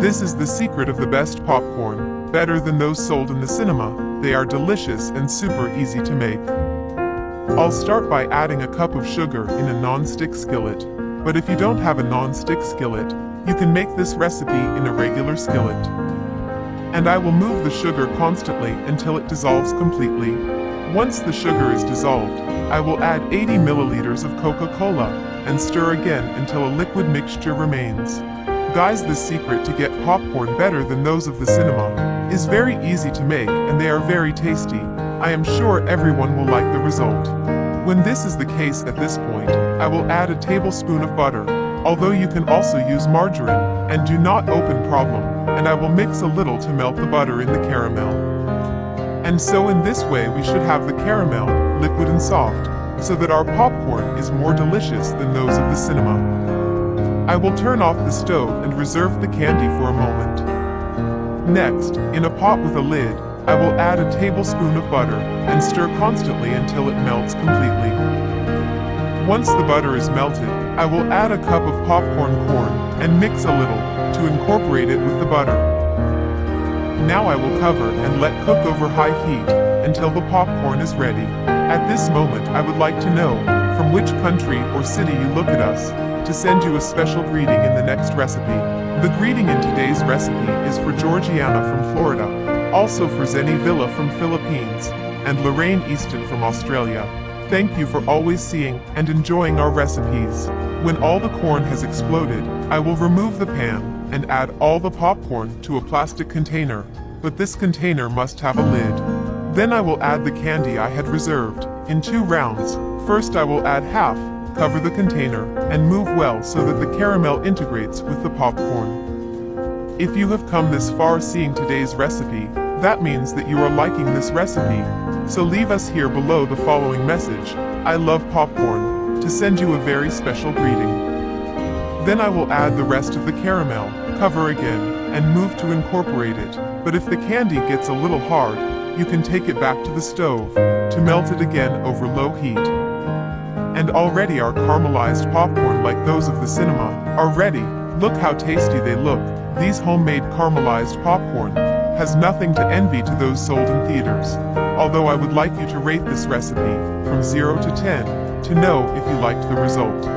This is the secret of the best popcorn, better than those sold in the cinema. They are delicious and super easy to make. I'll start by adding a cup of sugar in a non-stick skillet, but if you don't have a non-stick skillet, you can make this recipe in a regular skillet. And I will move the sugar constantly until it dissolves completely. Once the sugar is dissolved, I will add 80 milliliters of Coca-Cola and stir again until a liquid mixture remains. Guys, the secret to get popcorn better than those of the cinema is very easy to make and they are very tasty. I am sure everyone will like the result. When this is the case at this point, I will add a tablespoon of butter, although you can also use margarine, and do not open problem, and I will mix a little to melt the butter in the caramel. And so in this way we should have the caramel, liquid and soft, so that our popcorn is more delicious than those of the cinema. I will turn off the stove and reserve the candy for a moment. Next, in a pot with a lid, I will add a tablespoon of butter and stir constantly until it melts completely. Once the butter is melted, I will add a cup of popcorn corn and mix a little to incorporate it with the butter. Now I will cover and let cook over high heat until the popcorn is ready. At this moment I would like to know from which country or city you look at us to send you a special greeting in the next recipe. The greeting in today's recipe is for Georgiana from Florida, also for Zenny Villa from Philippines, and Lorraine Easton from Australia. Thank you for always seeing and enjoying our recipes. When all the corn has exploded, I will remove the pan and add all the popcorn to a plastic container, but this container must have a lid. Then I will add the candy I had reserved in 2 rounds. First I will add half, cover the container, and move well so that the caramel integrates with the popcorn. If you have come this far seeing today's recipe, that means that you are liking this recipe. So leave us here below the following message: I love popcorn, to send you a very special greeting. Then I will add the rest of the caramel, cover again, and move to incorporate it. But if the candy gets a little hard, you can take it back to the stove to melt it again over low heat. And already our caramelized popcorn, like those of the cinema, are ready. Look how tasty they look. These homemade caramelized popcorn has nothing to envy to those sold in theaters. Although I would like you to rate this recipe from 0 to 10 to know if you liked the result.